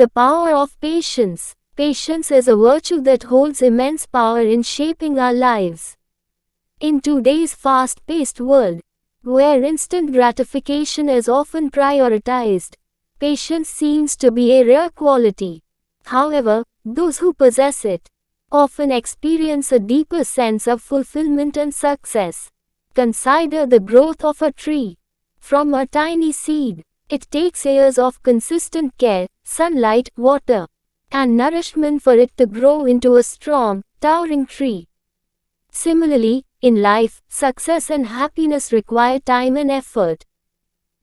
The power of patience. Patience is a virtue that holds immense power in shaping our lives. In today's fast-paced world, where instant gratification is often prioritized, patience seems to be a rare quality. However, those who possess it often experience a deeper sense of fulfillment and success. Consider the growth of a tree. From a tiny seed, it takes years of consistent care, sunlight, water, and nourishment for it to grow into a strong, towering tree. Similarly, in life, success and happiness require time and effort.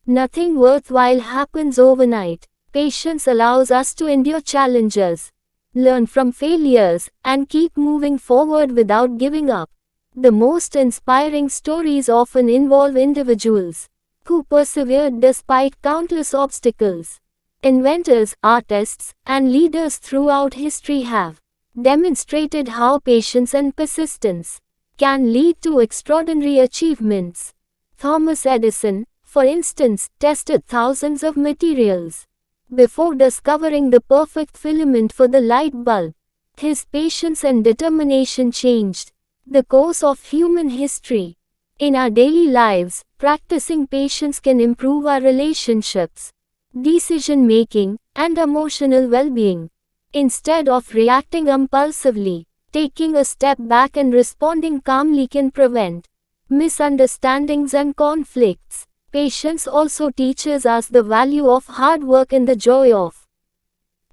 Nothing worthwhile happens overnight. Patience allows us to endure challenges, learn from failures, and keep moving forward without giving up. The most inspiring stories often involve individuals who persevered despite countless obstacles. Inventors, artists, and leaders throughout history have demonstrated how patience and persistence can lead to extraordinary achievements. Thomas Edison, for instance, tested thousands of materials before discovering the perfect filament for the light bulb. His patience and determination changed the course of human history. In our daily lives, practicing patience can improve our relationships, decision-making, and emotional well-being. Instead of reacting impulsively, taking a step back and responding calmly can prevent misunderstandings and conflicts. Patience also teaches us the value of hard work and the joy of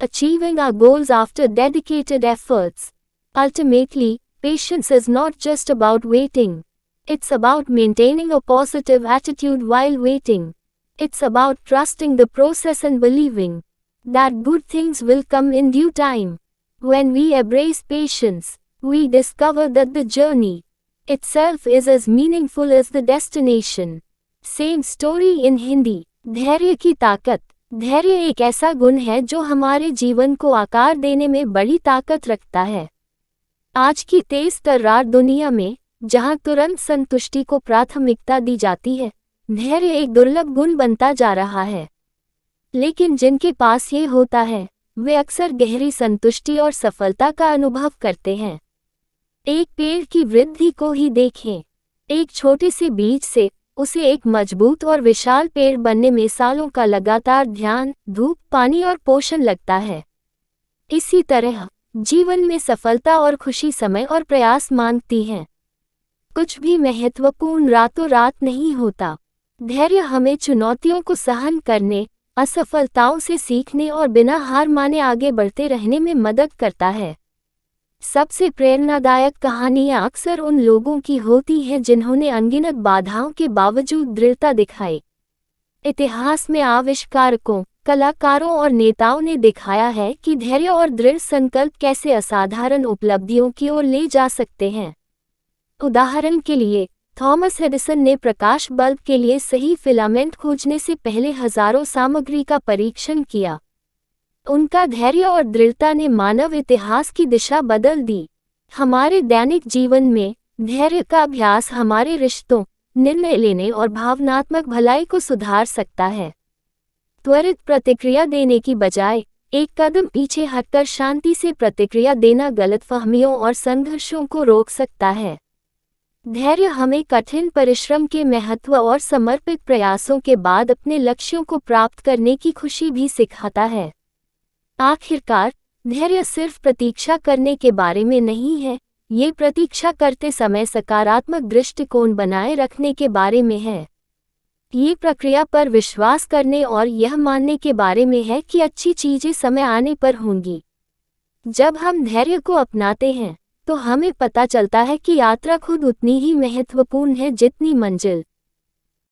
achieving our goals after dedicated efforts. Ultimately, patience is not just about waiting. It's about maintaining a positive attitude while waiting. It's about trusting the process and believing that good things will come in due time. When we embrace patience, we discover that the journey itself is as meaningful as the destination. Same story in Hindi. धैर्य की ताकत। धैर्य एक ऐसा गुण है जो हमारे जीवन को आकार देने में बड़ी ताकत रखता है। आज की तेज तर्रार दुनिया में, जहां तुरंत संतुष्टि को प्राथमिकता दी जाती है, धैर्य एक दुर्लभ गुण बनता जा रहा है। लेकिन जिनके पास ये होता है, वे अक्सर गहरी संतुष्टि और सफलता का अनुभव करते हैं। एक पेड़ की वृद्धि को ही देखें। एक छोटे से बीज से उसे एक मजबूत और विशाल पेड़ बनने में सालों का लगातार ध्यान, धूप, पानी और पोषण लगता है। इसी तरह जीवन में सफलता और खुशी समय और प्रयास मांगती हैं। कुछ भी महत्वपूर्ण रातों रात नहीं होता। धैर्य हमें चुनौतियों को सहन करने, असफलताओं से सीखने और बिना हार माने आगे बढ़ते रहने में मदद करता है। सबसे प्रेरणादायक कहानियां अक्सर उन लोगों की होती हैं जिन्होंने अनगिनत बाधाओं के बावजूद दृढ़ता दिखाई। इतिहास में आविष्कारकों, कलाकारों और नेताओं ने दिखाया है कि धैर्य और दृढ़ संकल्प कैसे असाधारण उपलब्धियों की ओर ले जा सकते हैं। उदाहरण के लिए, थॉमस एडिसन ने प्रकाश बल्ब के लिए सही फिलामेंट खोजने से पहले हजारों सामग्री का परीक्षण किया। उनका धैर्य और दृढ़ता ने मानव इतिहास की दिशा बदल दी। हमारे दैनिक जीवन में धैर्य का अभ्यास हमारे रिश्तों, निर्णय लेने और भावनात्मक भलाई को सुधार सकता है। त्वरित प्रतिक्रिया देने की बजाय एक कदम पीछे हटकर शांति से प्रतिक्रिया देना गलतफहमियों और संघर्षों को रोक सकता है। धैर्य हमें कठिन परिश्रम के महत्व और समर्पित प्रयासों के बाद अपने लक्ष्यों को प्राप्त करने की खुशी भी सिखाता है। आखिरकार, धैर्य सिर्फ प्रतीक्षा करने के बारे में नहीं है, ये प्रतीक्षा करते समय सकारात्मक दृष्टिकोण बनाए रखने के बारे में है। ये प्रक्रिया पर विश्वास करने और यह मानने के बारे में है कि अच्छी चीजें समय आने पर होंगी। जब हम धैर्य को अपनाते हैं, तो हमें पता चलता है कि यात्रा खुद उतनी ही महत्वपूर्ण है जितनी मंजिल।